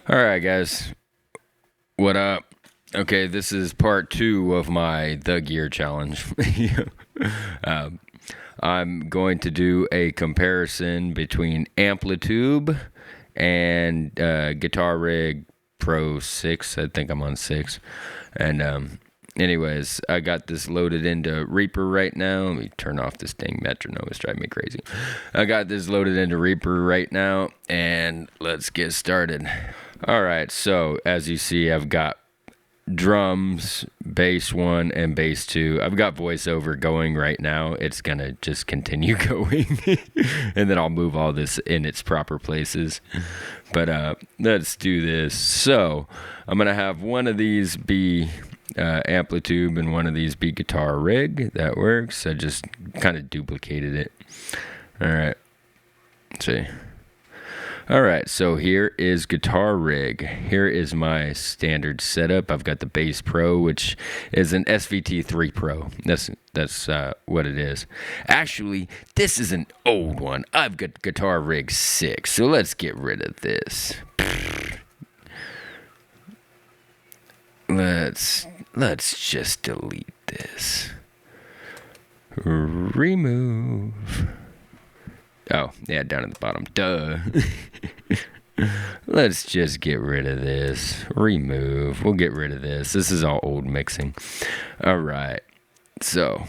All right, guys. What up? Okay, this is part 2 of my The Gear Challenge. um, I'm going to do a comparison between Amplitube and Guitar Rig Pro 6. I think I'm on 6. And anyways, I got this loaded into Reaper right now. Let me turn off this dang metronome. It's driving me crazy. I got this loaded into Reaper right now, and let's get started. All right, so as you see, I've got drums, bass 1 and bass 2. I've got voiceover going right now. It's going to just continue going. And then I'll move all this in its proper places. But let's do this. So I'm going to have one of these be Amplitube and one of these be Guitar Rig. That works. I just kind of duplicated it. All right. Let's see. All right, so here is Guitar Rig. Here is my standard setup. I've got the Bass Pro, which is an SVT 3 Pro. That's what it is. Actually, this is an old one. I've got Guitar Rig 6, so let's get rid of this. Let's just delete this. Remove. Oh, yeah, down at the bottom. Duh. Let's just get rid of this. Remove. We'll get rid of this. This is all old mixing. All right. So,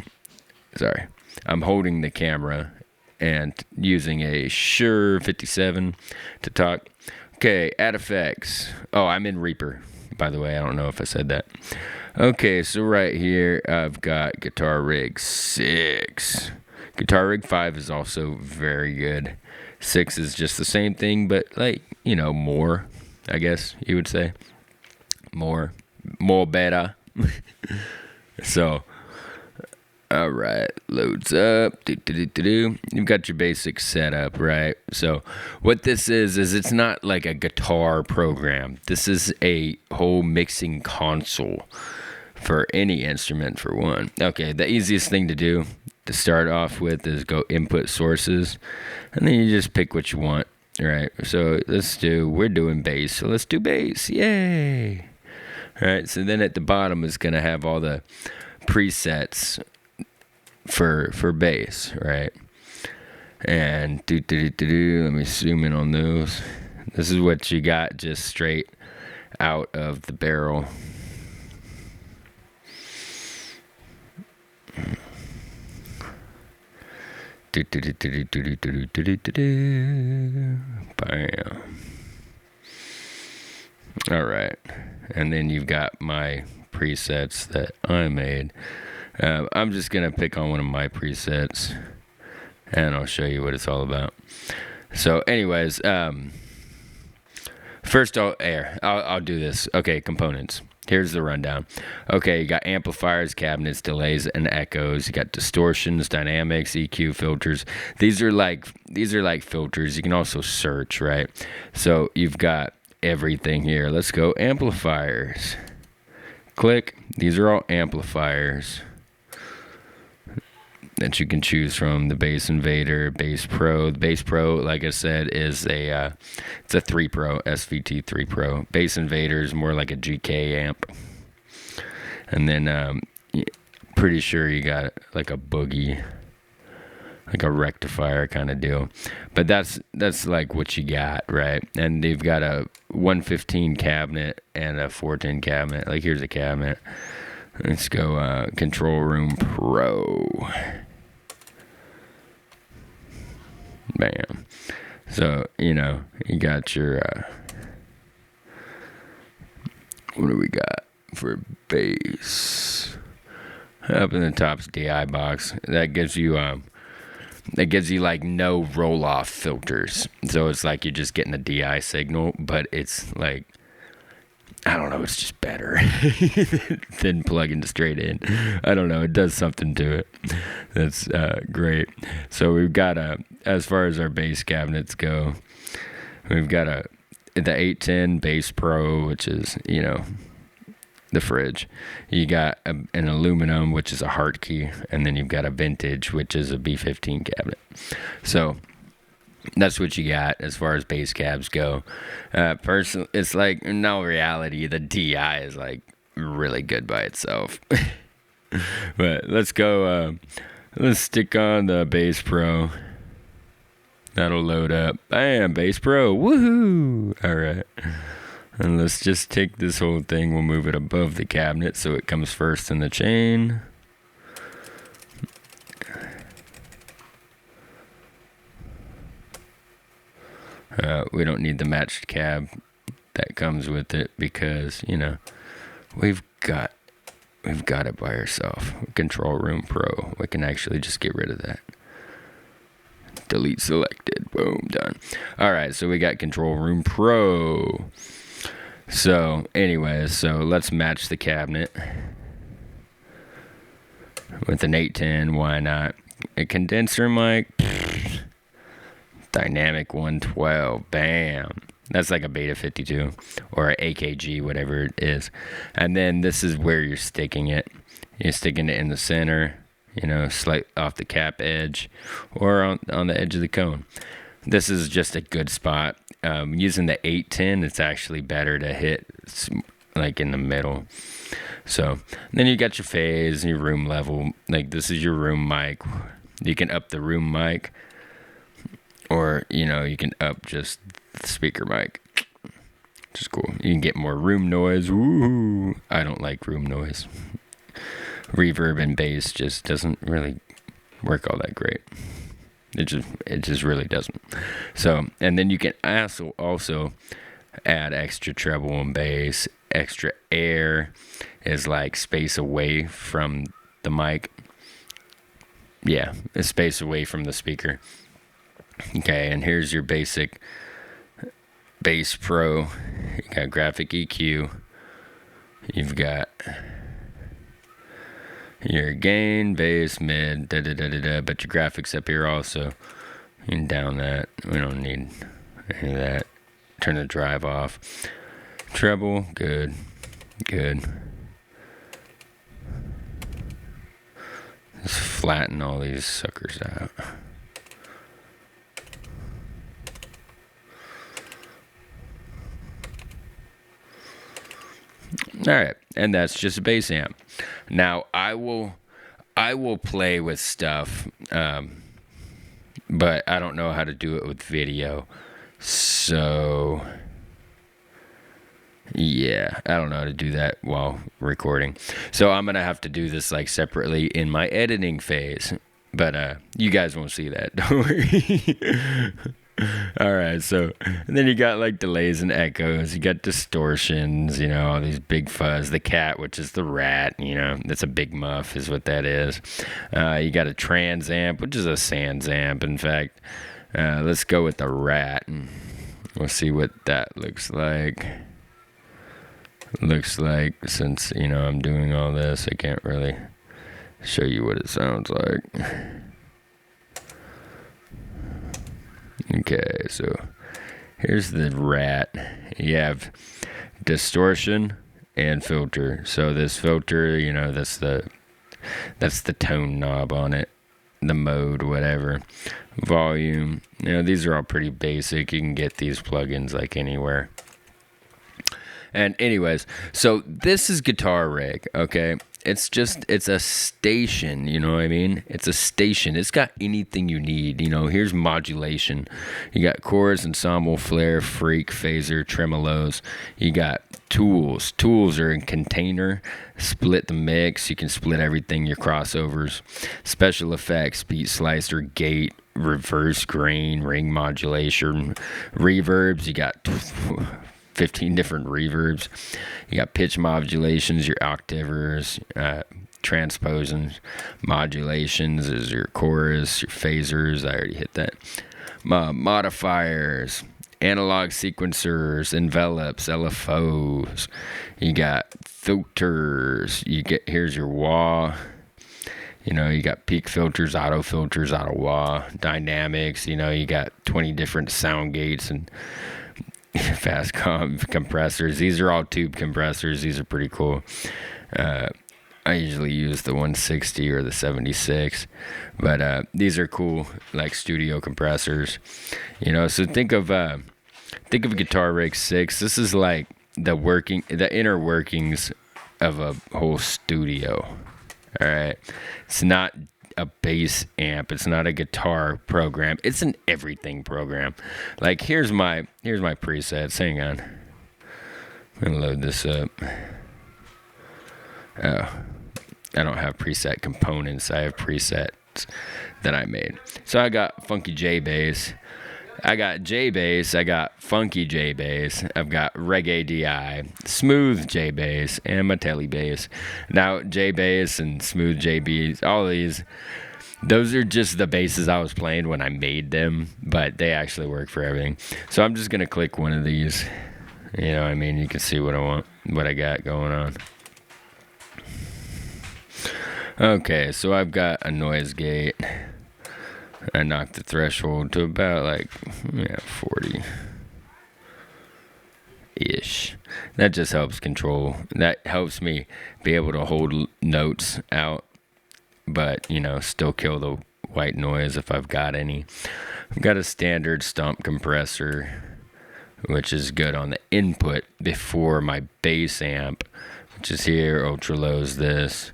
sorry. I'm holding the camera and using a Shure 57 to talk. Okay, add effects. Oh, I'm in Reaper, by the way. I don't know if I said that. Okay, so right here, I've got Guitar Rig 6. Guitar Rig 5 is also very good. 6 is just the same thing, but more, I guess you would say. More better. So, all right, loads up. You've got your basic setup, right? So what this is it's not like a guitar program. This is a whole mixing console for any instrument, for one. Okay, the easiest thing to do to start off with is go input sources, and then you just pick what you want. All right, so we're doing bass, so let's do bass. Yay! All right, so then at the bottom is going to have all the presets for bass, right? And let me zoom in on those. This is what you got just straight out of the barrel. Bam. All right, and then you've got my presets that I made. I'm just gonna pick on one of my presets, and I'll show you what it's all about. So, anyways, first I'll do this. Okay, components. Here's the rundown. Okay, you got amplifiers, cabinets, delays, and echoes. You got distortions, dynamics, EQ, filters. These are like filters. You can also search, right? So you've got everything here. Let's go amplifiers. Click. These are all amplifiers that you can choose from. The Bass Invader, Bass Pro. The Bass Pro, like I said, is it's a 3 Pro, SVT 3 Pro. Bass Invader is more like a GK amp. And then pretty sure you got like a boogie, like a rectifier kind of deal. But that's like what you got, right? And they've got a 115 cabinet and a 410 cabinet. Like, here's a cabinet. Let's go Control Room Pro. Bam. So, you got your, what do we got for bass? Up in the top's DI box. That gives you like no roll-off filters. So it's like you're just getting a DI signal, but it's like, I don't know, it's just better than plugging straight in. I don't know, it does something to it. That's great. So we've got as far as our bass cabinets go, we've got the 810 Bass Pro, which is, the fridge. You got an aluminum, which is a heart key, and then you've got a vintage, which is a B15 cabinet. So That's what you got as far as bass cabs go. Personally, it's like, in all reality, the DI is like really good by itself. But let's go. Let's stick on the Bass Pro. That'll load up. Bam, Bass Pro. Woohoo! All right. And let's just take this whole thing. We'll move it above the cabinet so it comes first in the chain. We don't need the matched cab that comes with it because, you know, we've got it by ourselves. Control Room Pro. We can actually just get rid of that. Delete selected. Boom, done. All right, so we got Control Room Pro. So, anyways, so let's match the cabinet with an 810. Why not? A condenser mic. Dynamic 112. Bam. That's like a Beta 52 or an AKG, whatever it is. And then this is where you're sticking it. You're sticking it in the center, you know, slight off the cap edge or on the edge of the cone. This is just a good spot. Using the 810, it's actually better to hit like in the middle. So then you got your phase and your room level. Like this is your room mic. You can up the room mic. Or, you know, you can up just the speaker mic, which is cool. You can get more room noise. Woo! I don't like room noise. Reverb and bass just doesn't really work all that great. It just really doesn't. So, and then you can also add extra treble and bass. Extra air is like space away from the mic. Yeah, a space away from the speaker. Okay, and here's your basic Bass Pro. You got graphic EQ. You've got your gain, bass, mid, but your graphics up here also. You can down that. We don't need any of that. Turn the drive off. Treble, good. Just flatten all these suckers out. All right, and that's just a bass amp. Now I will play with stuff, but I don't know how to do it with video. So yeah, I don't know how to do that while recording. So I'm gonna have to do this like separately in my editing phase. But you guys won't see that. Don't worry. All right, so and then you got like delays and echoes. You got distortions, you know, all these big fuzz. The cat, which is the rat, you know, that's a big muff is what that is. You got a trans amp, which is a sans amp. In fact, let's go with the rat and we'll see what that looks like. Looks like, since, you know, I'm doing all this, I can't really show you what it sounds like. Okay, so here's the rat. You have distortion and filter. So this filter, you know, that's the tone knob on it, the mode, whatever. Volume, you know, these are all pretty basic. You can get these plugins like anywhere. And anyways, so this is Guitar Rig, okay? It's a station, you know what I mean? It's a station. It's got anything you need, you know. Here's modulation. You got chorus, ensemble, flare, freak, phaser, tremolos. You got tools. Tools are in container. Split the mix. You can split everything, your crossovers. Special effects, beat slicer, gate, reverse grain, ring modulation, reverbs. You got 15 different reverbs. You got pitch modulations, your octavers, transposing modulations is your chorus, your phasers. I already hit that. Modifiers, analog sequencers, envelopes, LFOs. You got filters. Here's your wah. You know, you got peak filters, auto wah, dynamics. You know, you got 20 different sound gates and compressors. These are all tube compressors. These are pretty cool. I usually use the 160 or the 76, but these are cool, like studio compressors, So think of a Guitar Rig 6. This is like the inner workings of a whole studio. All right, it's not a bass amp. It's not a guitar program. It's an everything program. Like here's my presets. Hang on, I'm gonna load this up. Oh, I don't have preset components. I have presets that I made. So I got funky J bass. I got J bass. I got funky J bass. I've got reggae DI, smooth J bass, and my telly bass. Now J bass and smooth J bass, all these, those are just the basses I was playing when I made them, but they actually work for everything. So I'm just gonna click one of these. You can see what I want, what I got going on. Okay, so I've got a noise gate. I knocked the threshold to about 40-ish. That just helps control. That helps me be able to hold notes out, but, still kill the white noise if I've got any. I've got a standard stomp compressor, which is good on the input before my bass amp, which is here. Ultra low's this.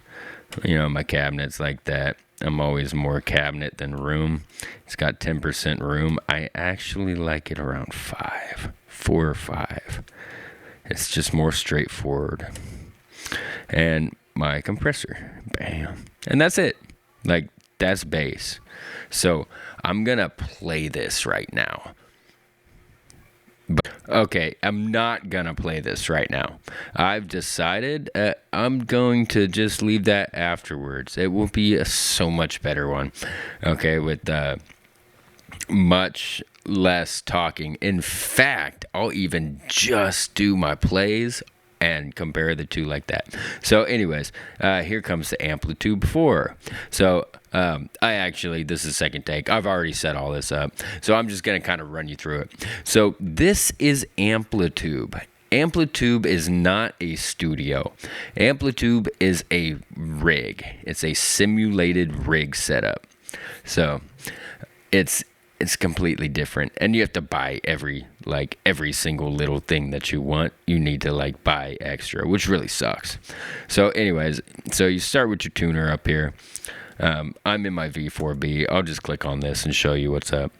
My cabinet's like that. I'm always more cabinet than room. It's got 10% room. I actually like it around 4 or 5. It's just more straightforward. And my compressor. Bam. And that's it. That's bass. So I'm going to play this right now. Okay, I'm not gonna play this right now. I've decided I'm going to just leave that afterwards. It will be a so much better one. Okay, with much less talking. In fact, I'll even just do my plays and compare the two like that. So anyways, here comes the Amplitube 4. So this is second take. I've already set all this up. So I'm just going to kind of run you through it. So this is Amplitube. Amplitube is not a studio. Amplitube is a rig. It's a simulated rig setup. So it's completely different, and you have to buy every single little thing that you want. You need to buy extra, which really sucks. So anyways, so you start with your tuner up here. I'm in my V4B. I'll just click on this and show you what's up.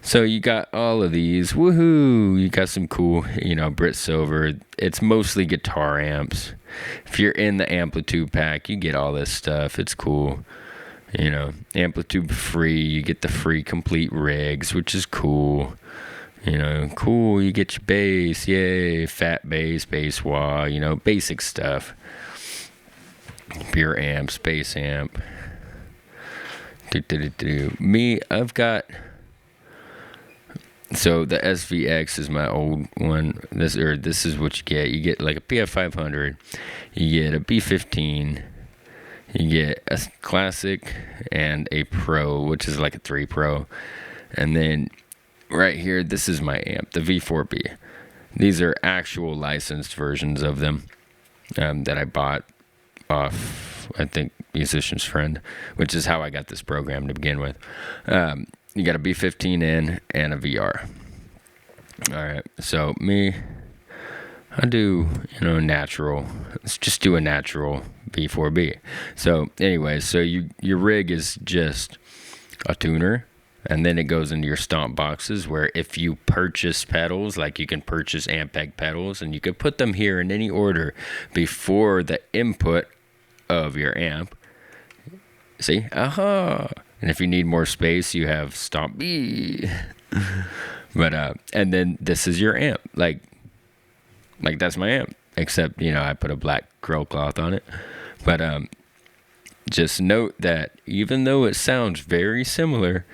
So you got all of these. Woohoo! You got some cool, Brit Silver. It's mostly guitar amps. If you're in the Amplitube pack, you get all this stuff. It's cool. Amplitube free. You get the free complete rigs, which is cool. Cool. You get your bass. Yay. Fat bass, bass wah, basic stuff. Pure amps, bass amp. Me, I've got. So the SVX is my old one. This is what you get. You get a PF500. You get a B15. You get a classic and a pro, which is like a 3 Pro. And then right here, this is my amp, the V4B. These are actual licensed versions of them that I bought off, I think, Musician's Friend, which is how I got this program to begin with. You got a B15 in and a VR. All right, so me, I do, natural. Let's just do a natural V4B. So anyways, so your rig is just a tuner, and then it goes into your stomp boxes, where if you purchase pedals, you can purchase Ampeg pedals, and you can put them here in any order before the input of your amp. See? Aha! And if you need more space, you have Stomp B. But and then this is your amp. Like that's my amp. Except, I put a black grill cloth on it. But just note that even though it sounds very similar,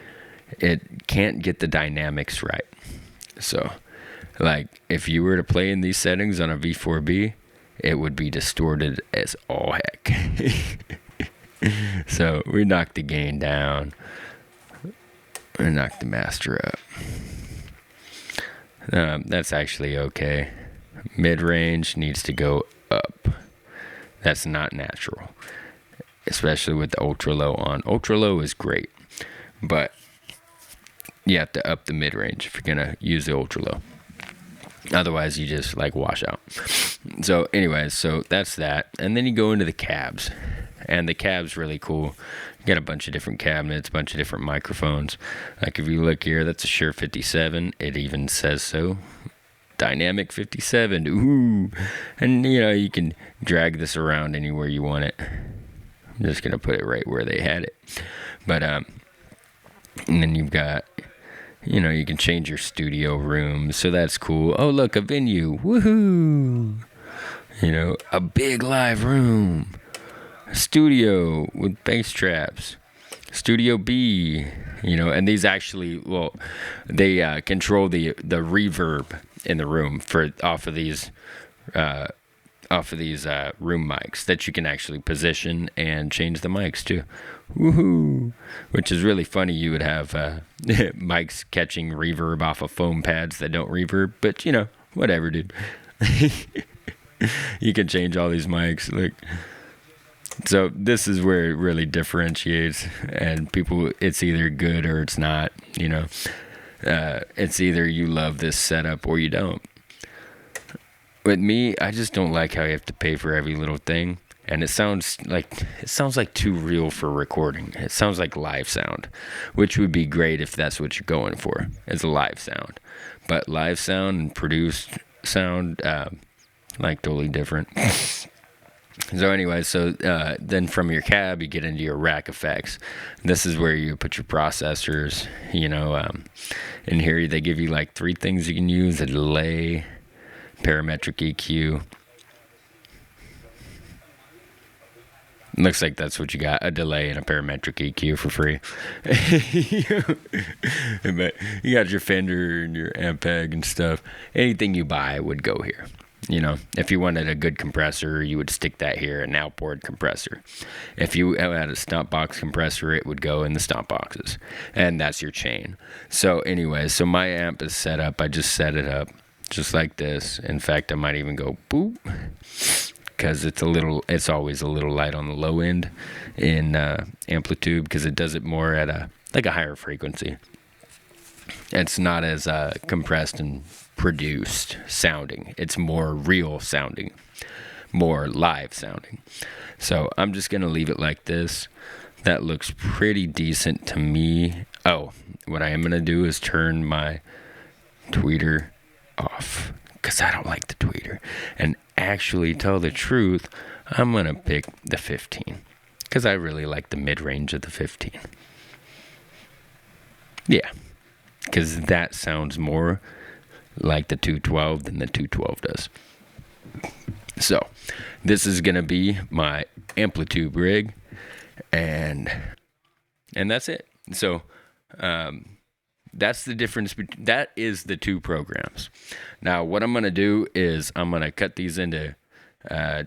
it can't get the dynamics right. So, if you were to play in these settings on a V4B, it would be distorted as all heck. So we knocked the gain down. We knocked the master up. That's actually okay. Mid-range needs to go up. That's not natural, especially with the ultra low on. Ultra low is great, but you have to up the mid range if you're gonna use the ultra low. Otherwise, you just like wash out. So, anyways, so that's that, and then you go into the cabs, and the cab's really cool. You got a bunch of different cabinets, a bunch of different microphones. Like if you look here, that's a Shure 57. It even says so. Dynamic 57. Ooh. And you can drag this around anywhere you want it. I'm just gonna put it right where they had it. But and then you've got, you can change your studio room, so that's cool. Oh, look, a venue. Woohoo. A big live room. A studio with bass traps. Studio B, and these actually, they control the reverb in the room off of these room mics that you can actually position and change the mics to. Woohoo! Which is really funny. You would have mics catching reverb off of foam pads that don't reverb, but whatever, dude. You can change all these mics, like. So this is where it really differentiates, and people, it's either good or it's not, it's either you love this setup or you don't. With me, I just don't like how you have to pay for every little thing, and it sounds like too real for recording. It sounds like live sound, which would be great if that's what you're going for, is a live sound. But live sound and produced sound, totally different. So anyway, then from your cab, you get into your rack effects. This is where you put your processors, in here they give you like 3 things you can use: a delay, parametric EQ. Looks like that's what you got, a delay and a parametric EQ for free. But you got your Fender and your Ampeg and stuff. Anything you buy would go here. If you wanted a good compressor, you would stick that here, an outboard compressor. If you had a stomp box compressor, it would go in the stomp boxes. And that's your chain. So anyway, my amp is set up. I just set it up just like this. In fact, I might even go boop, because it's always a little light on the low end in Amplitube, because it does it more at a higher frequency. It's not as compressed and produced sounding. It's more real sounding, more live sounding. So I'm just going to leave it like this. That looks pretty decent to me. Oh, what I am going to do is turn my tweeter off, because I don't like the tweeter. And actually, tell the truth, I'm going to pick the 15, because I really like the mid-range of the 15. Yeah, because that sounds more like the 212 than the 212 does. So this is going to be my Amplitube rig, and that's it. So that's the difference. That is the 2 programs. Now what I'm going to do is I'm going to cut these into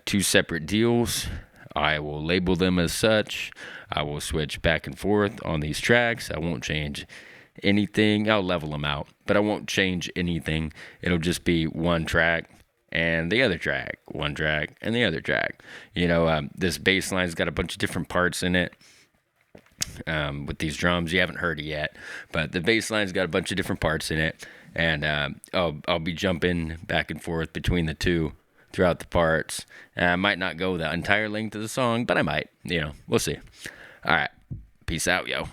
2 separate deals. I will label them as such. I will switch back and forth on these tracks. I won't change anything. I'll level them out, but I won't change anything. It'll just be one track and the other track, one track and the other track. This bass line's got a bunch of different parts in it. With these drums, you haven't heard it yet, but the bass line's got a bunch of different parts in it, and I'll be jumping back and forth between the 2 throughout the parts. I might not go the entire length of the song, but I might. We'll see. All right, peace out, yo.